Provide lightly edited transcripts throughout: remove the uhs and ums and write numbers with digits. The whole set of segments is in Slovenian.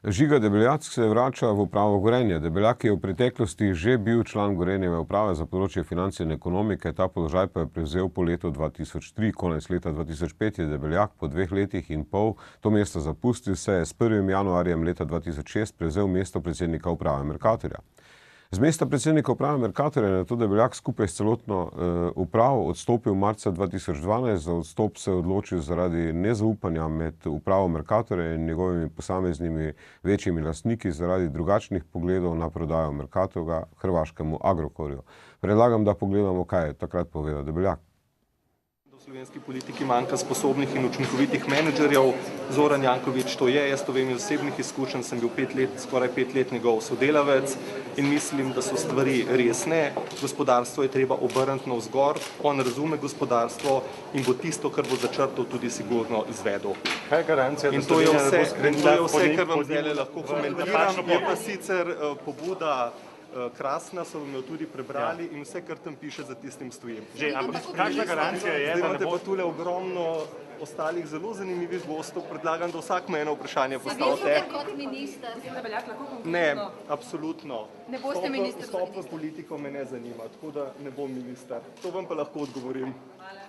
Žiga Debeljak se vrača v upravo Gorenja. Debeljak je v preteklosti že bil član Gorenjeve uprave za področje financ in ekonomike, ta položaj pa je prevzel po letu 2003. Konec leta 2005 je Debeljak po 2 letih in pol to mesto zapustil, se je s 1. januarjem leta 2006 prevzel mesto predsednika uprave Mercatorja. Z mesta predsednika uprave Mercatorja je nato Debeljak skupaj s celotno upravo odstopil marca 2012. Za odstop se je odločil zaradi nezaupanja med upravo Mercatorja in njegovimi posameznimi večjimi lastniki zaradi drugačnih pogledov na prodajo Mercatorja hrvaškemu Agrokorju. Predlagam, da pogledamo, kaj je takrat povedal Debeljak. V slovenski politiki manjka sposobnih in učinkovitih menedžerjev. Zoran Janković to je, jaz to vem iz osebnih izkušenj, sem bil skoraj 5 let njegov sodelavec in mislim, da so stvari resne. Gospodarstvo je treba obrniti navzgor, on razume gospodarstvo in bo tisto, kar bo začrtal, tudi sigurno izvedel. Kaj je garancija, in to je vse, kar vam zdaj lahko komentiram, je pa sicer pobuda krasna, so vam jo tudi prebrali in vse, kar tam piše, za tistim stojim. Ampak kakšna garancija je, da ne bo... Zdaj imate pa tule ogromno ostalih zelo zanimivih gostov, predlagam, da vsak me eno vprašanje postavite. Ste kot minister? Ne, absolutno. Ne boste minister? Vstop v politiko me ne zanima, tako da ne bom minister. To vam pa lahko odgovorim.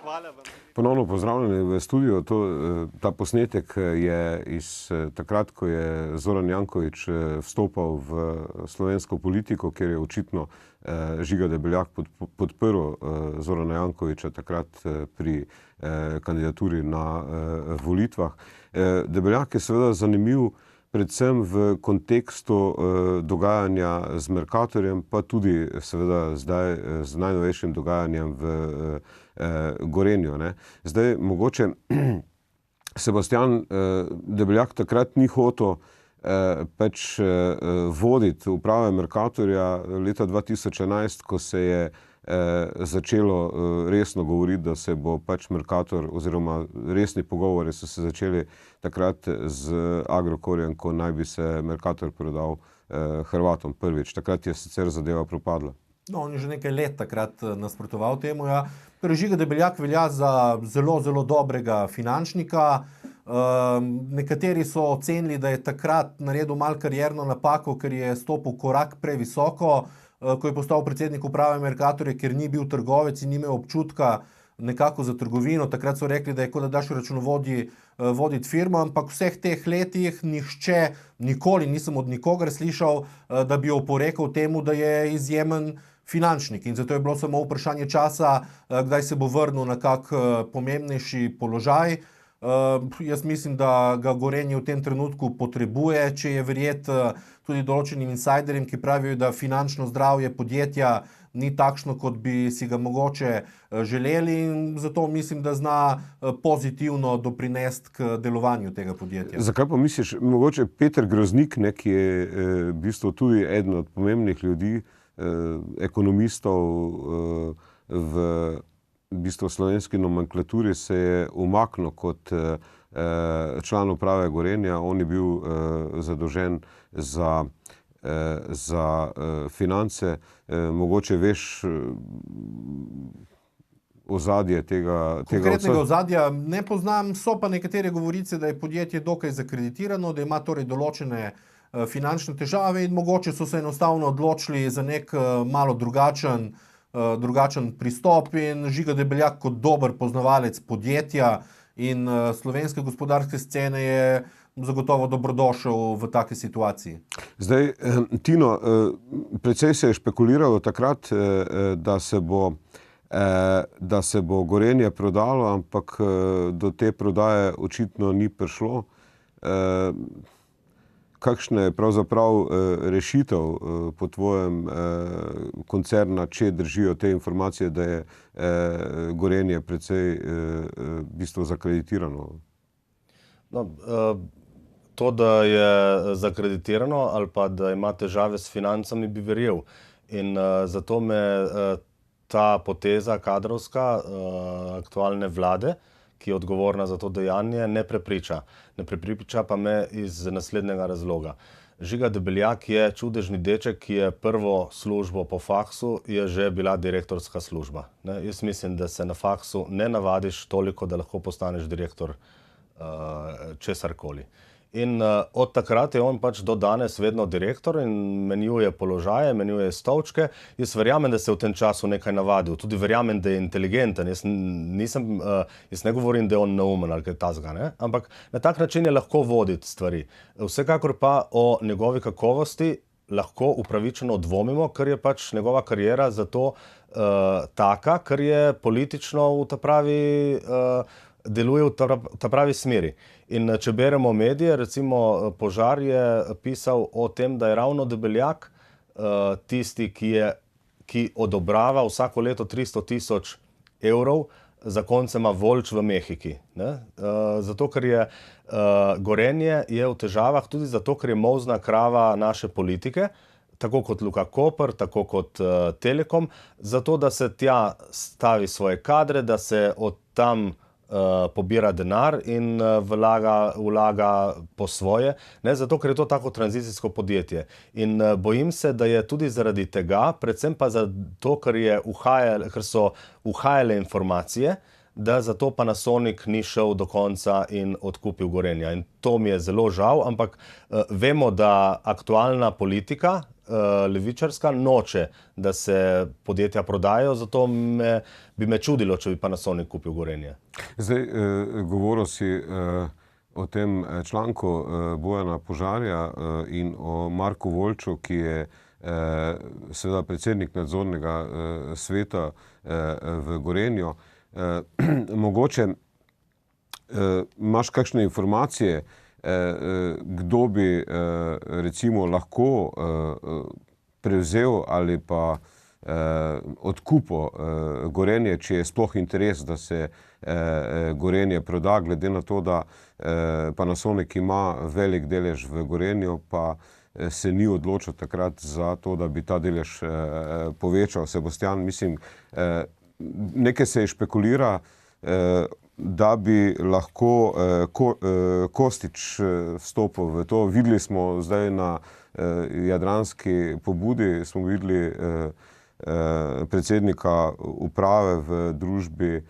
Hvala vam. Ponovno pozdravljeni v studiu. Ta posnetek je iz takrat, ko je Zoran Janković vstopal v slovensko politiko, kjer je očitno Žiga Debeljak podprl Zorana Jankovića takrat pri kandidaturi na volitvah. Debeljak je seveda zanimiv predvsem v kontekstu dogajanja z Mercatorjem, pa tudi seveda zdaj z najnovejšim dogajanjem v Gorenju. Zdaj, mogoče Sebastian Debeljak takrat ni hotel pač voditi uprave Mercatorja leta 2011, ko se je začelo resno govoriti, da se bo pač Mercator oziroma resni pogovori so se začeli takrat z Agrokorjem, ko naj bi se Mercator prodal Hrvatom prvič. Takrat je sicer zadeva propadla. No, on je že nekaj let takrat nasprotoval temu. Ja. Žiga Debeljak velja za zelo, zelo dobrega finančnika. Nekateri so ocenili, da je takrat naredil malo karierno napako, ker je stopil korak previsoko, ko je postal predsednik uprave Mercatorja, ker ni bil trgovec in ni imel občutka nekako za trgovino. Takrat so rekli, da je kot da daš računovodji voditi firmo, ampak v vseh teh letih nihče, nikoli nisem od nikogar slišal, da bi oporekal temu, da je izjemen finančnik. In zato je bilo samo vprašanje časa, kdaj se bo vrnil na kak pomembnejši položaj. Jaz mislim, da ga Gorenje v tem trenutku potrebuje, če je verjeti tudi določenim insajderjem, ki pravijo, da finančno zdravje podjetja ni takšno, kot bi si ga mogoče želeli, in zato mislim, da zna pozitivno doprinesti k delovanju tega podjetja. Zakaj pa misliš, mogoče Peter Groznik, ki je v bistvu tudi eden od pomembnih ljudi, ekonomistov v bistvu slovenski nomenklaturi, se je umaknil kot član uprave Gorenja. On je bil zadolžen za finance. Mogoče veš ozadje tega... Konkretnega ozadja ne poznam, so pa nekatere govorice, da je podjetje dokaj zakreditirano, da ima torej določene finančne težave in mogoče so se enostavno odločili za nek malo drugačen pristop, in Žiga Debeljak kot dober poznavalec podjetja in slovenske gospodarske scene je zagotovo dobrodošel v taki situaciji. Zdaj, Tino, precej se je špekuliralo takrat, da se bo Gorenje prodalo, ampak do te prodaje očitno ni prišlo. Kakšna je pravzaprav rešitev po tvojem koncerna, če držijo te informacije, da je Gorenje precej v bistvu zakreditirano? No, to, da je zakreditirano ali pa da ima težave s financami, bi verjel. In zato me ta poteza kadrovska aktualne vlade, ki je odgovorna za to dejanje, ne prepriča. Ne prepriča pa me iz naslednjega razloga. Žiga Debeljak je čudežni deček, ki je prvo službo po faksu je že bila direktorska služba. Jaz mislim, da se na faksu ne navadiš toliko, da lahko postaneš direktor česarkoli. In od takrat je on pač do danes vedno direktor in menjuje položaje, menjuje stolčke. Jaz verjamem, da se je v tem času nekaj navadil. Tudi verjamem, da je inteligenten. Jaz ne govorim, da je on neumen ali kaj takega, ne? Ampak na tak način je lahko voditi stvari. Vsekakor pa o njegovi kakovosti lahko upravičeno dvomimo, ker je pač njegova kariera zato taka, ker je politično v ta pravi deluje v ta pravi smeri. In če beremo medije, recimo Požar je pisal o tem, da je ravno Debeljak tisti, ki odobrava vsako leto 300 000 evrov zakoncema Volč v Mehiki. Ne? Zato, ker je Gorenje je v težavah tudi zato, ker je molzna krava naše politike, tako kot Luka Koper, tako kot Telekom, zato, da se tja stavi svoje kadre, da se od tam pobira denar in vlaga po svoje, ne, zato, ker je to tako tranzicijsko podjetje. In bojim se, da je tudi zaradi tega, predvsem pa zato, ker so uhajale informacije, da zato Panasonic ni šel do konca in odkupil Gorenja. In to mi je zelo žal, ampak vemo, da aktualna politika levičarska noče, da se podjetja prodajo, zato bi me čudilo, če bi Panasonic kupil Gorenje. Zdaj, govoril si o tem članku Bojana Požarja in o Marku Volču, ki je seveda predsednik nadzornega sveta v Gorenju. Mogoče imaš kakšne informacije, kdo bi recimo lahko prevzel ali pa odkupil Gorenje, če je sploh interes, da se Gorenje proda, glede na to, da Panasonic ima velik delež v Gorenju, pa se ni odločil takrat za to, da bi ta delež povečal. Sebastian, mislim, nekaj se špekulira, da bi lahko Kostić vstopil v to. Videli smo zdaj na jadranski pobudi, smo videli predsednika uprave v družbi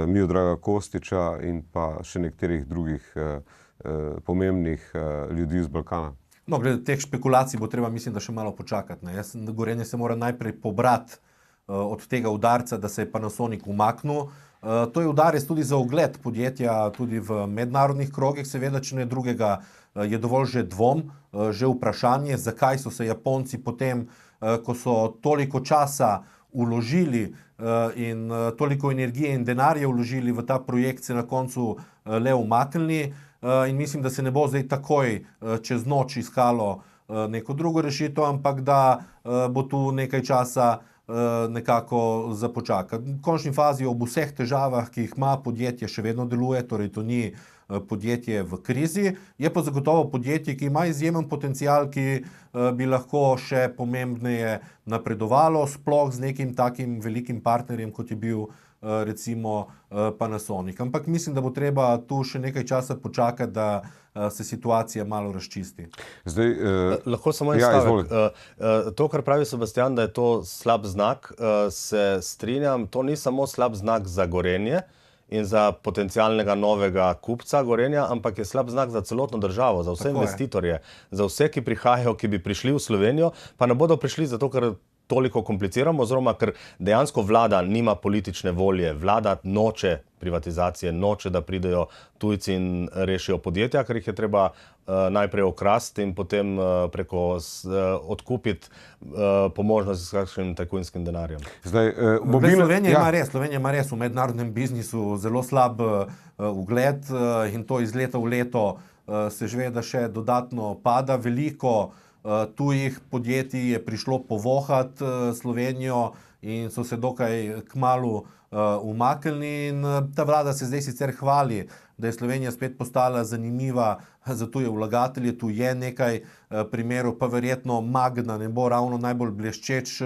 Miodraga Kostića in pa še nekaterih drugih pomembnih ljudi z Balkana. No, glede teh špekulacij bo treba, mislim, da še malo počakati. Ne? Gorenje se mora najprej pobrati od tega udarca, da se je Panasonic umaknil. To je udarec tudi za ugled podjetja, tudi v mednarodnih krogih, seveda, če ne drugega, je dovolj že dvom, že vprašanje, zakaj so se Japonci potem, ko so toliko časa vložili in toliko energije in denarja vložili v ta projekt, se na koncu le umaknili. In mislim, da se ne bo zdaj takoj čez noč iskalo neko drugo rešitev, ampak da bo tu nekaj časa nekako započakati. V končni fazi ob vseh težavah, ki jih ima podjetje, še vedno deluje, torej to ni podjetje v krizi, je pa zagotovo podjetje, ki ima izjemen potencial, ki bi lahko še pomembneje napredovalo, sploh z nekim takim velikim partnerjem, kot je bil recimo Panasonic. Ampak mislim, da bo treba tu še nekaj časa počakati, da se situacija malo razčisti. Zdaj, lahko samo en stavek. To, kar pravi Sebastian, da je to slab znak, se strinjam. To ni samo slab znak za Gorenje in za potencialnega novega kupca Gorenja, ampak je slab znak za celotno državo, za vse investitorje, za vse, ki prihajajo, ki bi prišli v Slovenijo, pa ne bodo prišli zato, ker toliko kompliciramo, oziroma ker dejansko vlada nima politične volje. Vlada noče privatizacije, noče, da pridejo tujci in rešijo podjetja, ker jih je treba najprej okrasti in potem preko odkupiti po možnosti s kakšnim tajkunskim denarjem. Slovenija ima res v mednarodnem biznisu zelo slab ugled in to iz leta v leto se žveda še dodatno pada. Veliko tujih podjetij je prišlo povohati Slovenijo in so se dokaj kmalu umaknili in ta vlada se zdaj sicer hvali, da je Slovenija spet postala zanimiva za tuje vlagatelje. Tu je nekaj primerov, pa verjetno Magna ne bo ravno najbolj bleščeč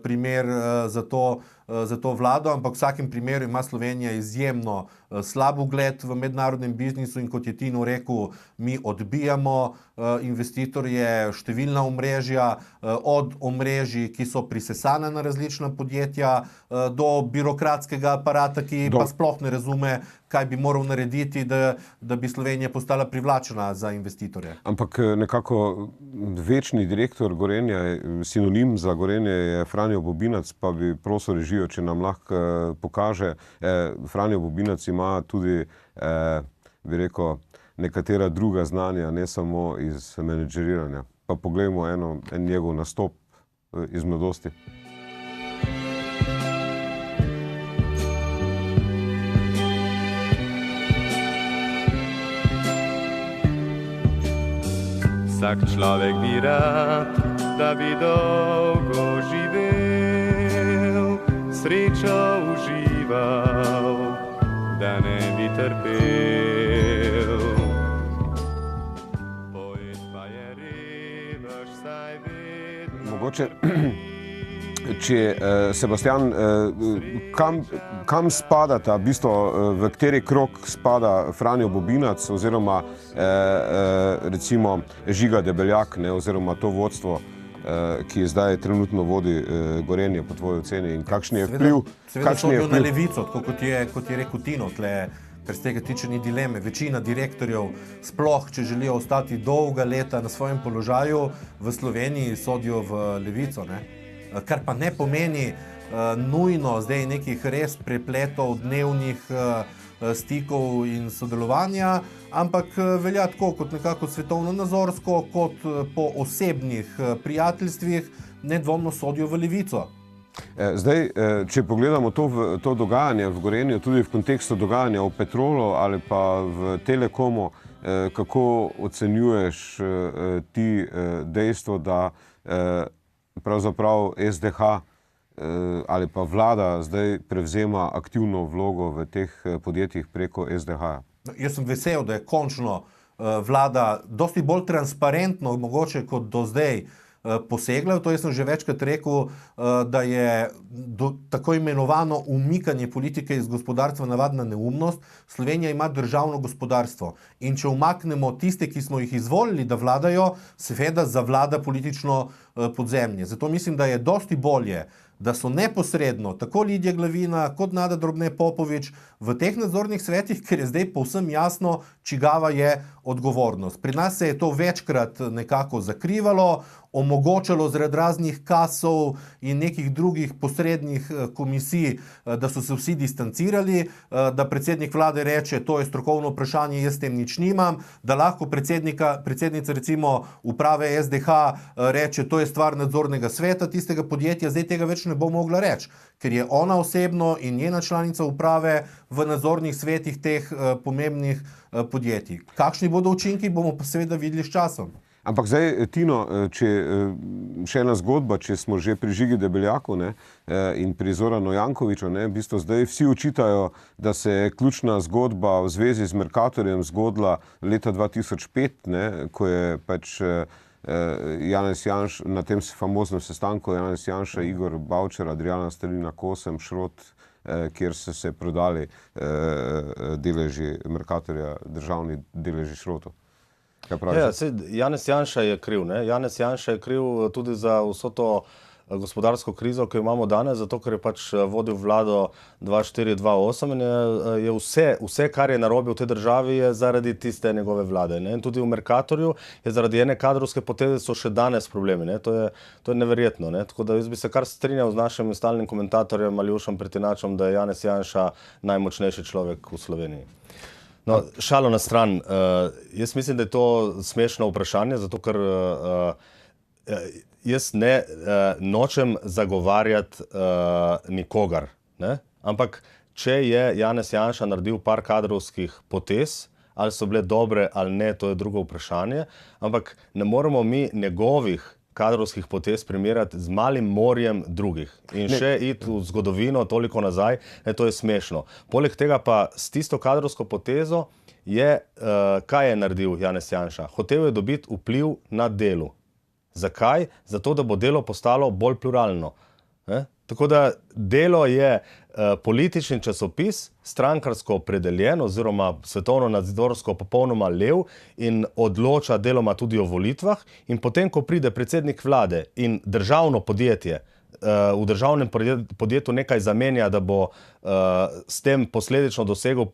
primer za to vlado, ampak v vsakem primeru ima Slovenija izjemno slab ugled v mednarodnem biznisu in kot je Tino rekel, mi odbijamo investitorje, številna omrežja, od omrežij, ki so prisesana na različna podjetja, do birokratskega aparata, ki pa sploh ne razume, kaj bi moral narediti, da bi Slovenija postala privlačna privlačna za investitorje. Ampak nekako večni direktor Gorenja, sinonim za Gorenje je Franjo Bobinac, pa bi prosil režijo, če nam lahko pokaže. Franjo Bobinac ima tudi, bi rekel, nekatera druga znanja, ne samo iz menedžeriranja. Pa poglejmo en njegov nastop iz mladosti. Vsak človek bi rad, da bi dolgo živel, srečo užival, da ne bi trpel. Poet pa je revež, saj vedno... Mogoče, če Sebastian, kam spadata, v bistvu, v kateri krog spada Franjo Bobinac oziroma recimo Žiga Debeljak, ne, oziroma to vodstvo, ki zdaj trenutno vodi Gorenje po tvoji oceni in kakšen je vpliv? Seveda sodijo na levico, tako kot je rekel Tino, ker z tega tiče ni dileme. Večina direktorjev, sploh če želijo ostati dolga leta na svojem položaju, v Sloveniji sodijo v levico, ne? Kar pa ne pomeni nujno zdaj nekih res prepletov dnevnih stikov in sodelovanja, ampak velja tako kot nekako svetovno nazorsko, kot po osebnih prijateljstvih nedvomno sodijo v levico. Zdaj, če pogledamo to dogajanje v Gorenju, tudi v kontekstu dogajanja v Petrolu ali pa v Telekomu, kako ocenjuješ ti dejstvo, da pravzaprav SDH ali pa vlada zdaj prevzema aktivno vlogo v teh podjetjih preko SDH-ja? Jaz sem vesel, da je končno vlada dosti bolj transparentno, mogoče kot do zdaj, posegla. To jaz sem že večkrat rekel, da je tako imenovano umikanje politike iz gospodarstva navadna neumnost. Slovenija ima državno gospodarstvo in če umaknemo tiste, ki smo jih izvolili, da vladajo, seveda zavlada politično podzemlje. Zato mislim, da je dosti bolje, da so neposredno tako Lidija Glavina kot Nada Drobne Popovič v teh nadzornih svetih, ker je zdaj povsem jasno, čigava je odgovornost. Pri nas se je to večkrat nekako zakrivalo, omogočalo zaradi raznih kasov in nekih drugih posrednih komisij, da so se vsi distancirali, da predsednik vlade reče, to je strokovno vprašanje, jaz s tem nič nimam, da lahko predsednica recimo uprave SDH reče, to je stvar nadzornega sveta tistega podjetja, zdaj tega več ne bo mogla reči, ker je ona osebno in njena članica uprave v nadzornih svetih teh pomembnih podjetij. Kakšni bodo učinki, bomo pa seveda videli s časom. Ampak zdaj, Tino, še ena zgodba, če smo že pri Žigi Debeljaku, ne, in pri Zoranu Jankoviću, ne, v bistvu zdaj vsi očitajo, da se je ključna zgodba v zvezi z Mercatorjem zgodila leta 2005, ne, ko je pač Janez Janša, na tem famoznem sestanku Janez Janša, Igor Bavčar, Adriana Stalina, Kosem, Šrot, kjer so se prodali deleži Mercatorja, državni deleži Šrotu. Janez Janša je kriv, ne? Janez Janša je kriv tudi za vso to gospodarsko krizo, ki jo imamo danes, zato ker je pač vodil vlado 2004-2008 in je vse, kar je narobe v tej državi, je zaradi tiste njegove vlade. Ne? In tudi v Mercatorju je zaradi ene kadrovske poteze so še danes problemi. Ne? To je neverjetno. Ne? Tako da jaz bi se kar strinjal z našim stalnim komentatorjem Aljošem Pretinačem, da je Janez Janša najmočnejši človek v Sloveniji. No, šalo na stran. Jaz mislim, da je to smešno vprašanje, zato ker jaz nočem zagovarjati nikogar, ne? Ampak če je Janez Janša naredil par kadrovskih potez, ali so bile dobre ali ne, to je drugo vprašanje, ampak ne moremo mi njegovih kadrovskih potez primerjati z malim morjem drugih. In še iti v zgodovino toliko nazaj, to je smešno. Poleg tega pa s tisto kadrovsko potezo kaj je naredil Janez Janša? Hotel je dobiti vpliv na delu. Zakaj? Zato, da bo delo postalo bolj pluralno. Tako da Delo je politični časopis, strankarsko opredeljen oziroma svetovno-nadzorsko popolnoma lev in odloča deloma tudi o volitvah. In potem, ko pride predsednik vlade in državno podjetje v državnem podjetju nekaj zamenja, da bo s tem posledično dosegel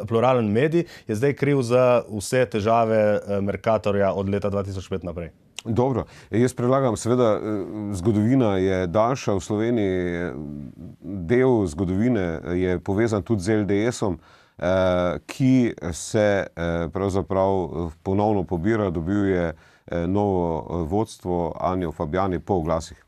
pluralen medij, je zdaj kriv za vse težave Mercatorja od leta 2005 naprej. Dobro, jaz predlagam, seveda, zgodovina je daljša v Sloveniji, del zgodovine je povezan tudi z LDS-om, ki se pravzaprav ponovno pobira, dobil je novo vodstvo Anjo Fabjani po oglasih.